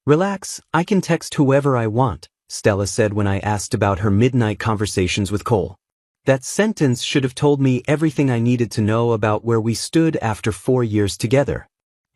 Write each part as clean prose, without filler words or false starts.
Relax, I can text whoever I want, Stella said when I asked about her midnight conversations with Qley. That sentence should have told me everything I needed to know about where we stood after 4 years together.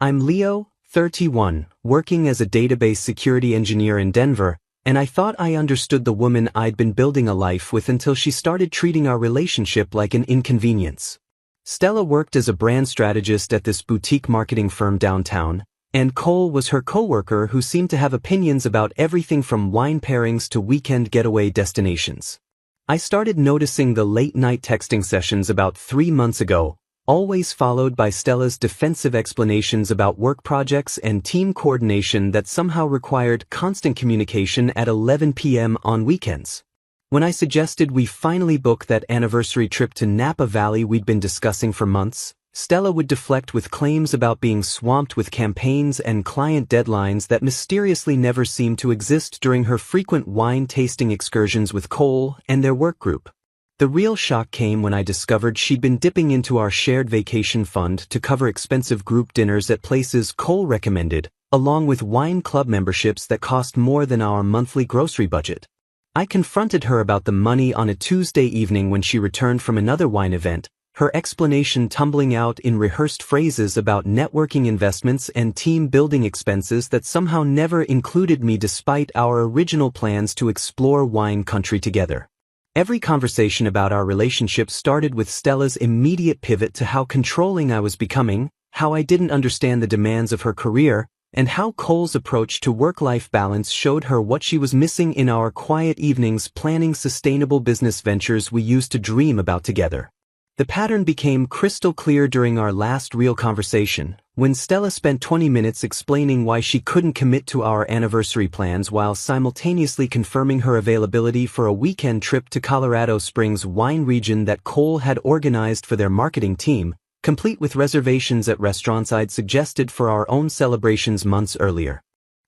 I'm Leo, 31, working as a database security engineer in Denver, and I thought I understood the woman I'd been building a life with until she started treating our relationship like an inconvenience. Stella worked as a brand strategist at this boutique marketing firm downtown, and Qley was her coworker who seemed to have opinions about everything from wine pairings to weekend getaway destinations. I started noticing the late-night texting sessions about 3 months ago, always followed by Stella's defensive explanations about work projects and team coordination that somehow required constant communication at 11 p.m. on weekends. When I suggested we finally book that anniversary trip to Napa Valley we'd been discussing for months, Stella would deflect with claims about being swamped with campaigns and client deadlines that mysteriously never seemed to exist during her frequent wine-tasting excursions with Qley and their work group. The real shock came when I discovered she'd been dipping into our shared vacation fund to cover expensive group dinners at places Qley recommended, along with wine club memberships that cost more than our monthly grocery budget. I confronted her about the money on a Tuesday evening when she returned from another wine event, her explanation tumbling out in rehearsed phrases about networking investments and team-building expenses that somehow never included me despite our original plans to explore wine country together. Every conversation about our relationship started with Stella's immediate pivot to how controlling I was becoming, how I didn't understand the demands of her career, and how Qley's approach to work-life balance showed her what she was missing in our quiet evenings planning sustainable business ventures we used to dream about together. The pattern became crystal clear during our last real conversation, when Stella spent 20 minutes explaining why she couldn't commit to our anniversary plans while simultaneously confirming her availability for a weekend trip to Colorado Springs wine region that Qley had organized for their marketing team, complete with reservations at restaurants I'd suggested for our own celebrations months earlier.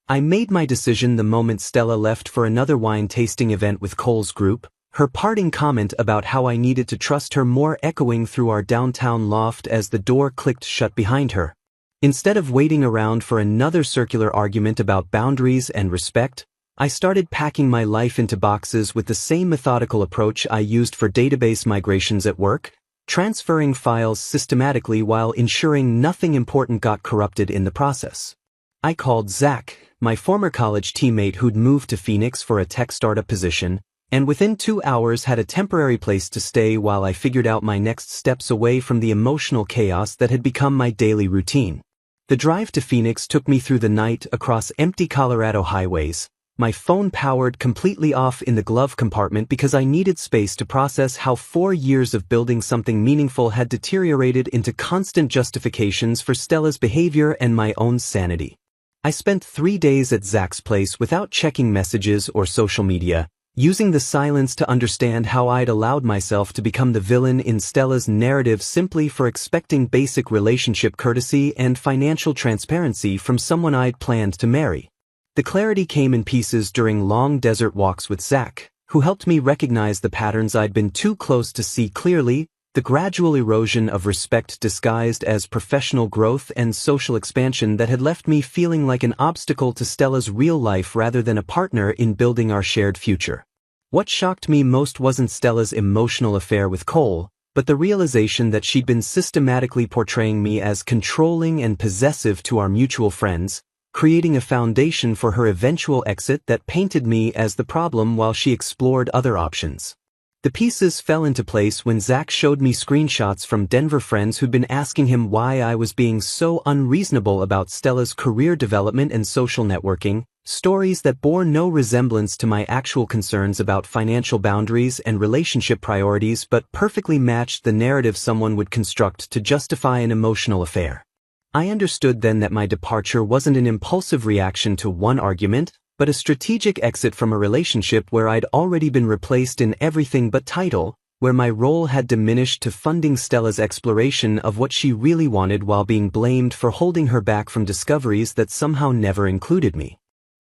I made my decision the moment Stella left for another wine tasting event with Qley's group, her parting comment about how I needed to trust her more echoing through our downtown loft as the door clicked shut behind her. Instead of waiting around for another circular argument about boundaries and respect, I started packing my life into boxes with the same methodical approach I used for database migrations at work, transferring files systematically while ensuring nothing important got corrupted in the process. I called Zach, my former college teammate who'd moved to Phoenix for a tech startup position, and within 2 hours had a temporary place to stay while I figured out my next steps away from the emotional chaos that had become my daily routine. The drive to Phoenix took me through the night across empty Colorado highways, my phone powered completely off in the glove compartment because I needed space to process how 4 years of building something meaningful had deteriorated into constant justifications for Stella's behavior and my own sanity. I spent 3 days at Zach's place without checking messages or social media, using the silence to understand how I'd allowed myself to become the villain in Stella's narrative simply for expecting basic relationship courtesy and financial transparency from someone I'd planned to marry. The clarity came in pieces during long desert walks with Zach, who helped me recognize the patterns I'd been too close to see clearly, the gradual erosion of respect disguised as professional growth and social expansion that had left me feeling like an obstacle to Stella's real life rather than a partner in building our shared future. What shocked me most wasn't Stella's emotional affair with Qley, but the realization that she'd been systematically portraying me as controlling and possessive to our mutual friends, creating a foundation for her eventual exit that painted me as the problem while she explored other options. The pieces fell into place when Zach showed me screenshots from Denver friends who'd been asking him why I was being so unreasonable about Stella's career development and social networking, stories that bore no resemblance to my actual concerns about financial boundaries and relationship priorities but perfectly matched the narrative someone would construct to justify an emotional affair. I understood then that my departure wasn't an impulsive reaction to one argument, but a strategic exit from a relationship where I'd already been replaced in everything but title, where my role had diminished to funding Stella's exploration of what she really wanted while being blamed for holding her back from discoveries that somehow never included me.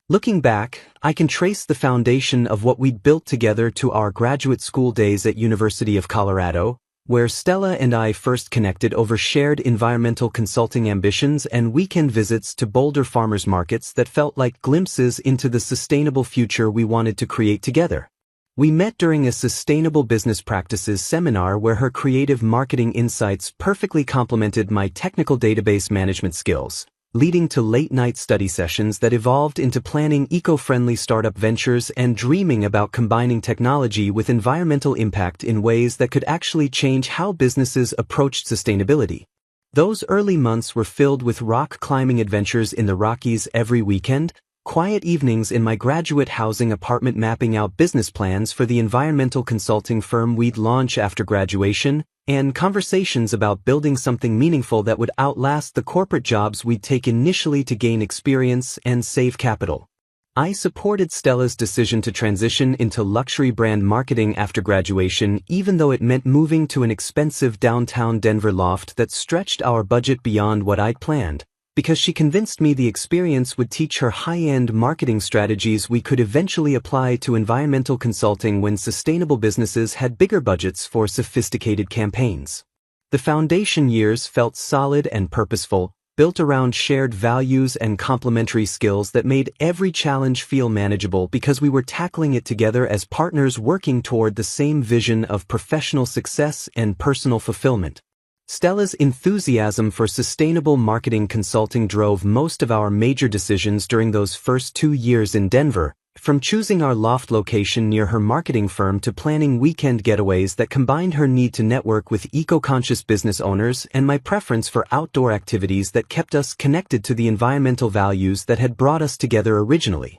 Looking back, I can trace the foundation of what we'd built together to our graduate school days at University of Colorado, where Stella and I first connected over shared environmental consulting ambitions and weekend visits to Boulder farmers markets that felt like glimpses into the sustainable future we wanted to create together. We met during a sustainable business practices seminar where her creative marketing insights perfectly complemented my technical database management skills, leading to late-night study sessions that evolved into planning eco-friendly startup ventures and dreaming about combining technology with environmental impact in ways that could actually change how businesses approached sustainability. Those early months were filled with rock climbing adventures in the Rockies every weekend, quiet evenings in my graduate housing apartment mapping out business plans for the environmental consulting firm we'd launch after graduation, and conversations about building something meaningful that would outlast the corporate jobs we'd take initially to gain experience and save capital. I supported Stella's decision to transition into luxury brand marketing after graduation, even though it meant moving to an expensive downtown Denver loft that stretched our budget beyond what I'd planned, because she convinced me the experience would teach her high-end marketing strategies we could eventually apply to environmental consulting when sustainable businesses had bigger budgets for sophisticated campaigns. The foundation years felt solid and purposeful, built around shared values and complementary skills that made every challenge feel manageable because we were tackling it together as partners working toward the same vision of professional success and personal fulfillment. Stella's enthusiasm for sustainable marketing consulting drove most of our major decisions during those first 2 years in Denver, from choosing our loft location near her marketing firm to planning weekend getaways that combined her need to network with eco-conscious business owners and my preference for outdoor activities that kept us connected to the environmental values that had brought us together originally.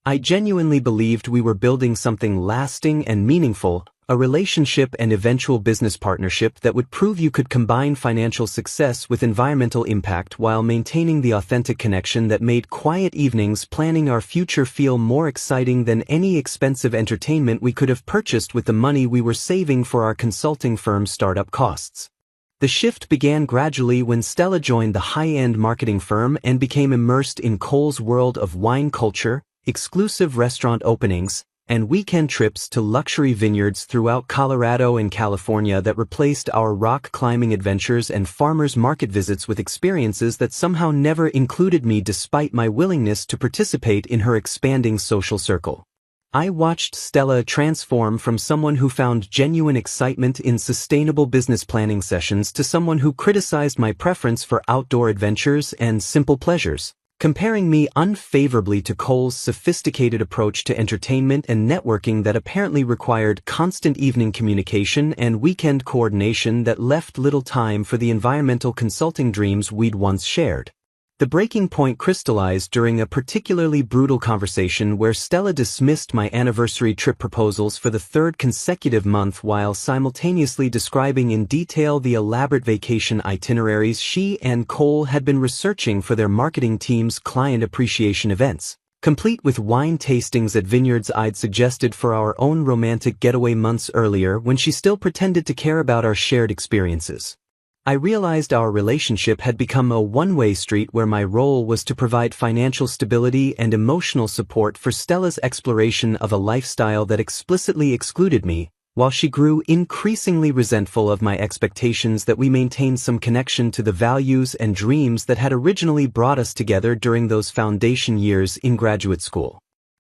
I genuinely believed we were building something lasting and meaningful, a relationship and eventual business partnership that would prove you could combine financial success with environmental impact while maintaining the authentic connection that made quiet evenings planning our future feel more exciting than any expensive entertainment we could have purchased with the money we were saving for our consulting firm's startup costs. The shift began gradually when Stella joined the high-end marketing firm and became immersed in Cole's world of wine culture, exclusive restaurant openings, and weekend trips to luxury vineyards throughout Colorado and California that replaced our rock climbing adventures and farmers market visits with experiences that somehow never included me despite my willingness to participate in her expanding social circle. I watched Stella transform from someone who found genuine excitement in sustainable business planning sessions to someone who criticized my preference for outdoor adventures and simple pleasures, comparing me unfavorably to Cole's sophisticated approach to entertainment and networking that apparently required constant evening communication and weekend coordination that left little time for the environmental consulting dreams we'd once shared. The breaking point crystallized during a particularly brutal conversation where Stella dismissed my anniversary trip proposals for the third consecutive month while simultaneously describing in detail the elaborate vacation itineraries she and Cole had been researching for their marketing team's client appreciation events, complete with wine tastings at vineyards I'd suggested for our own romantic getaway months earlier when she still pretended to care about our shared experiences. I realized our relationship had become a one-way street where my role was to provide financial stability and emotional support for Stella's exploration of a lifestyle that explicitly excluded me, while she grew increasingly resentful of my expectations that we maintain some connection to the values and dreams that had originally brought us together during those foundation years in graduate school.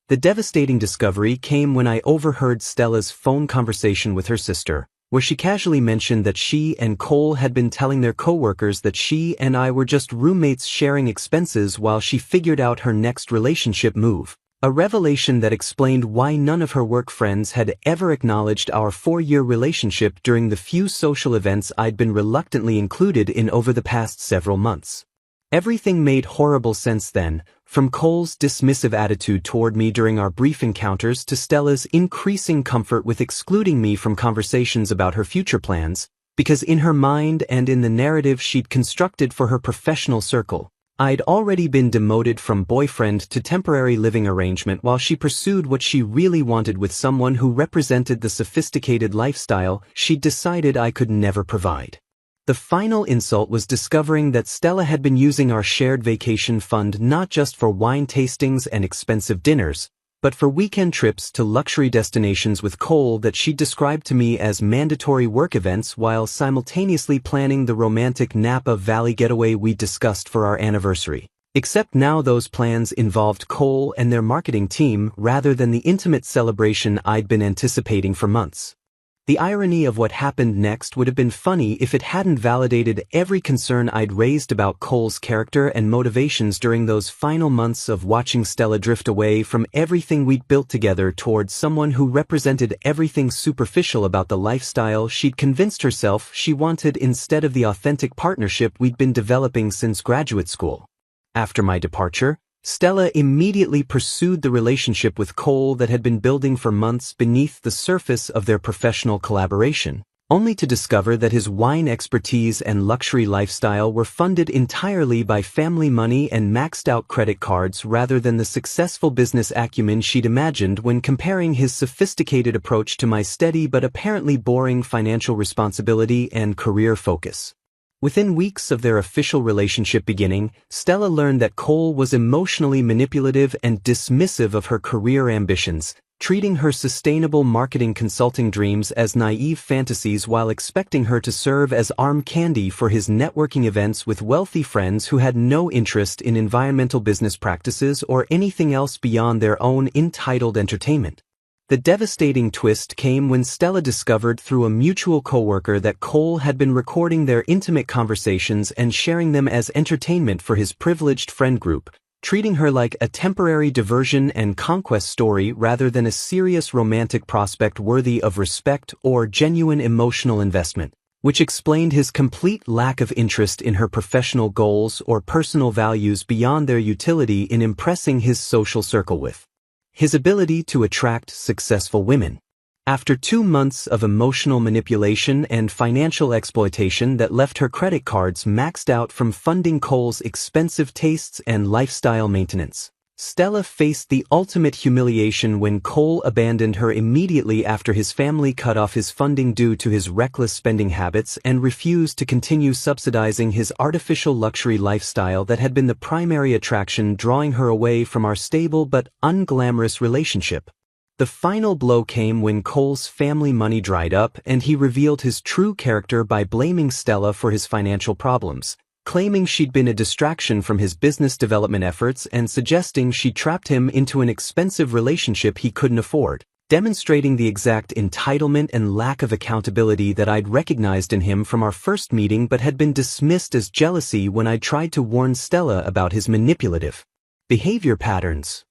The devastating discovery came when I overheard Stella's phone conversation with her sister, where she casually mentioned that she and Cole had been telling their coworkers that she and I were just roommates sharing expenses while she figured out her next relationship move, a revelation that explained why none of her work friends had ever acknowledged our 4-year relationship during the few social events I'd been reluctantly included in over the past several months. Everything made horrible sense then, from Cole's dismissive attitude toward me during our brief encounters to Stella's increasing comfort with excluding me from conversations about her future plans, because in her mind and in the narrative she'd constructed for her professional circle, I'd already been demoted from boyfriend to temporary living arrangement while she pursued what she really wanted with someone who represented the sophisticated lifestyle she'd decided I could never provide. The final insult was discovering that Stella had been using our shared vacation fund not just for wine tastings and expensive dinners, but for weekend trips to luxury destinations with Qley that she described to me as mandatory work events while simultaneously planning the romantic Napa Valley getaway we discussed for our anniversary. Except now those plans involved Qley and their marketing team rather than the intimate celebration I'd been anticipating for months. The irony of what happened next would have been funny if it hadn't validated every concern I'd raised about Qley's character and motivations during those final months of watching Stella drift away from everything we'd built together towards someone who represented everything superficial about the lifestyle she'd convinced herself she wanted instead of the authentic partnership we'd been developing since graduate school. After my departure, Stella immediately pursued the relationship with Qley that had been building for months beneath the surface of their professional collaboration, only to discover that his wine expertise and luxury lifestyle were funded entirely by family money and maxed-out credit cards rather than the successful business acumen she'd imagined when comparing his sophisticated approach to my steady but apparently boring financial responsibility and career focus. Within weeks of their official relationship beginning, Stella learned that Qley was emotionally manipulative and dismissive of her career ambitions, treating her sustainable marketing consulting dreams as naive fantasies while expecting her to serve as arm candy for his networking events with wealthy friends who had no interest in environmental business practices or anything else beyond their own entitled entertainment. The devastating twist came when Stella discovered through a mutual coworker that Qley had been recording their intimate conversations and sharing them as entertainment for his privileged friend group, treating her like a temporary diversion and conquest story rather than a serious romantic prospect worthy of respect or genuine emotional investment, which explained his complete lack of interest in her professional goals or personal values beyond their utility in impressing his social circle with. His ability to attract successful women. After 2 months of emotional manipulation and financial exploitation that left her credit cards maxed out from funding Qley's expensive tastes and lifestyle maintenance, Stella faced the ultimate humiliation when Qley abandoned her immediately after his family cut off his funding due to his reckless spending habits and refused to continue subsidizing his artificial luxury lifestyle that had been the primary attraction drawing her away from our stable but unglamorous relationship. The final blow came when Qley's family money dried up and he revealed his true character by blaming Stella for his financial problems, claiming she'd been a distraction from his business development efforts and suggesting she trapped him into an expensive relationship he couldn't afford, demonstrating the exact entitlement and lack of accountability that I'd recognized in him from our first meeting but had been dismissed as jealousy when I tried to warn Stella about his manipulative behavior patterns.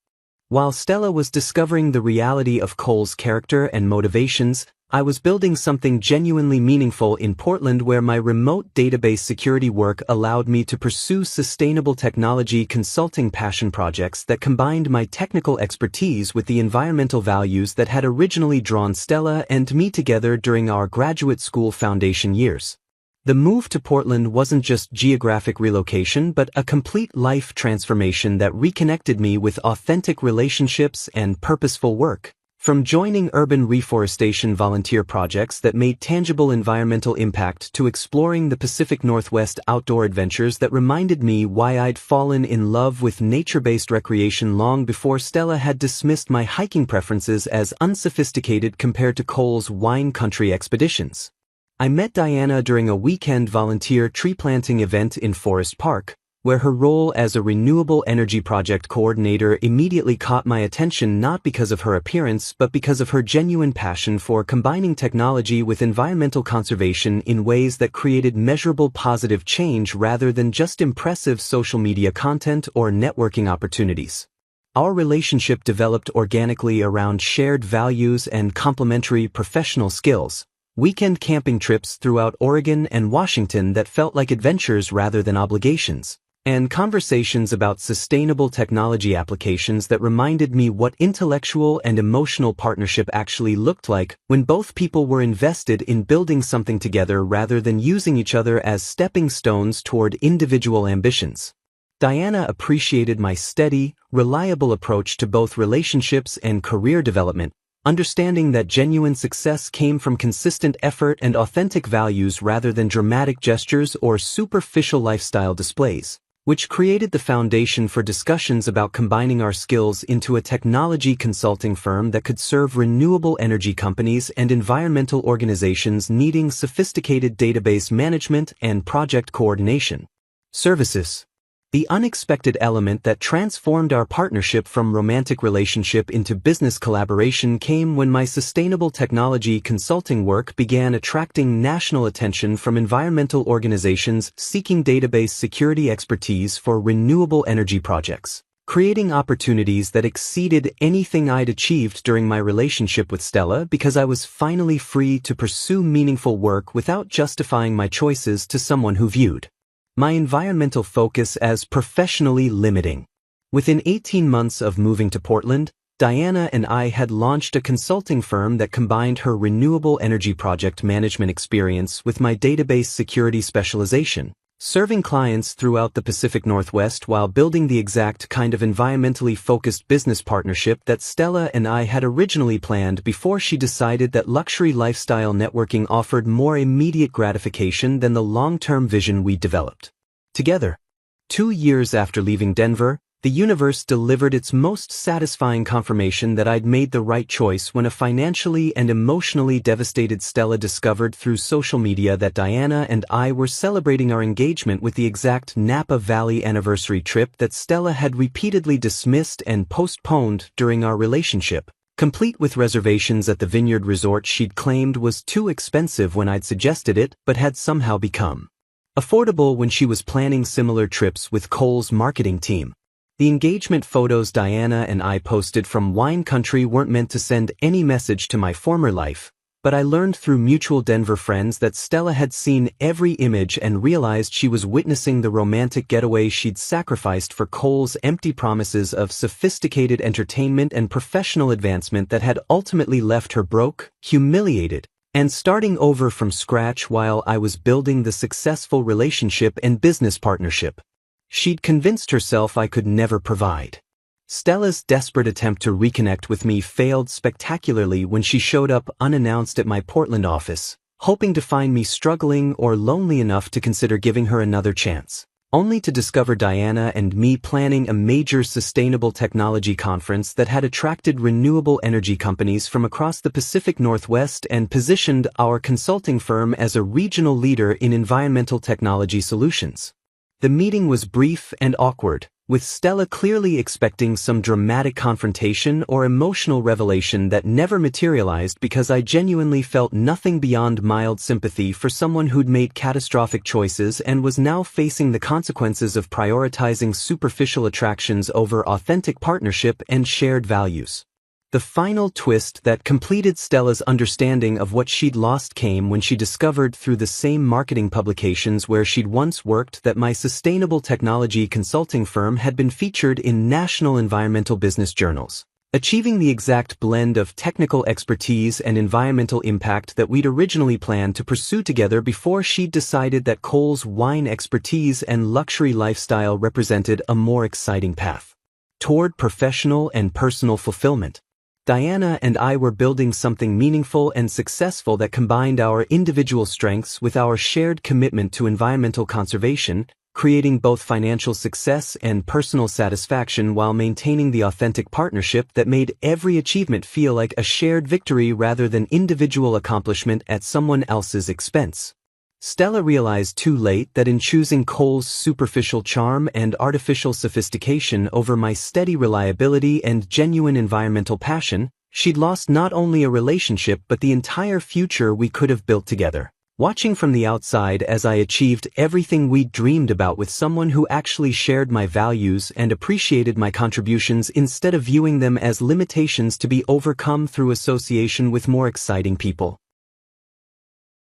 While Stella was discovering the reality of Qley's character and motivations, I was building something genuinely meaningful in Portland where my remote database security work allowed me to pursue sustainable technology consulting passion projects that combined my technical expertise with the environmental values that had originally drawn Stella and me together during our graduate school foundation years. The move to Portland wasn't just geographic relocation but a complete life transformation that reconnected me with authentic relationships and purposeful work. From joining urban reforestation volunteer projects that made tangible environmental impact to exploring the Pacific Northwest outdoor adventures that reminded me why I'd fallen in love with nature-based recreation long before Stella had dismissed my hiking preferences as unsophisticated compared to Qley's wine country expeditions. I met Diana during a weekend volunteer tree planting event in Forest Park, where her role as a renewable energy project coordinator immediately caught my attention not because of her appearance but because of her genuine passion for combining technology with environmental conservation in ways that created measurable positive change rather than just impressive social media content or networking opportunities. Our relationship developed organically around shared values and complementary professional skills, weekend camping trips throughout Oregon and Washington that felt like adventures rather than obligations, and conversations about sustainable technology applications that reminded me what intellectual and emotional partnership actually looked like when both people were invested in building something together rather than using each other as stepping stones toward individual ambitions. Diana appreciated my steady, reliable approach to both relationships and career development, understanding that genuine success came from consistent effort and authentic values rather than dramatic gestures or superficial lifestyle displays. which created the foundation for discussions about combining our skills into a technology consulting firm that could serve renewable energy companies and environmental organizations needing sophisticated database management and project coordination services. The unexpected element that transformed our partnership from romantic relationship into business collaboration came when my sustainable technology consulting work began attracting national attention from environmental organizations seeking database security expertise for renewable energy projects, creating opportunities that exceeded anything I'd achieved during my relationship with Stella because I was finally free to pursue meaningful work without justifying my choices to someone who viewed my environmental focus as professionally limiting. Within 18 months of moving to Portland, Diana and I had launched a consulting firm that combined her renewable energy project management experience with my database security specialization, serving clients throughout the Pacific Northwest while building the exact kind of environmentally focused business partnership that Stella and I had originally planned before she decided that luxury lifestyle networking offered more immediate gratification than the long-term vision we developed together. 2 years after leaving Denver, the universe delivered its most satisfying confirmation that I'd made the right choice when a financially and emotionally devastated Stella discovered through social media that Diana and I were celebrating our engagement with the exact Napa Valley anniversary trip that Stella had repeatedly dismissed and postponed during our relationship, complete with reservations at the Vineyard Resort she'd claimed was too expensive when I'd suggested it but had somehow become affordable when she was planning similar trips with Qley's marketing team. The engagement photos Diana and I posted from wine country weren't meant to send any message to my former life, but I learned through mutual Denver friends that Stella had seen every image and realized she was witnessing the romantic getaway she'd sacrificed for Qley's empty promises of sophisticated entertainment and professional advancement that had ultimately left her broke, humiliated, and starting over from scratch while I was building the successful relationship and business partnership she'd convinced herself I could never provide. Stella's desperate attempt to reconnect with me failed spectacularly when she showed up unannounced at my Portland office, hoping to find me struggling or lonely enough to consider giving her another chance, only to discover Diana and me planning a major sustainable technology conference that had attracted renewable energy companies from across the Pacific Northwest and positioned our consulting firm as a regional leader in environmental technology solutions. The meeting was brief and awkward, with Stella clearly expecting some dramatic confrontation or emotional revelation that never materialized because I genuinely felt nothing beyond mild sympathy for someone who'd made catastrophic choices and was now facing the consequences of prioritizing superficial attractions over authentic partnership and shared values. The final twist that completed Stella's understanding of what she'd lost came when she discovered through the same marketing publications where she'd once worked that my sustainable technology consulting firm had been featured in national environmental business journals, achieving the exact blend of technical expertise and environmental impact that we'd originally planned to pursue together before she'd decided that Qley's wine expertise and luxury lifestyle represented a more exciting path toward professional and personal fulfillment. Diana and I were building something meaningful and successful that combined our individual strengths with our shared commitment to environmental conservation, creating both financial success and personal satisfaction while maintaining the authentic partnership that made every achievement feel like a shared victory rather than individual accomplishment at someone else's expense. Stella realized too late that in choosing Qley's superficial charm and artificial sophistication over my steady reliability and genuine environmental passion, she'd lost not only a relationship but the entire future we could have built together. Watching from the outside as I achieved everything we'd dreamed about with someone who actually shared my values and appreciated my contributions instead of viewing them as limitations to be overcome through association with more exciting people,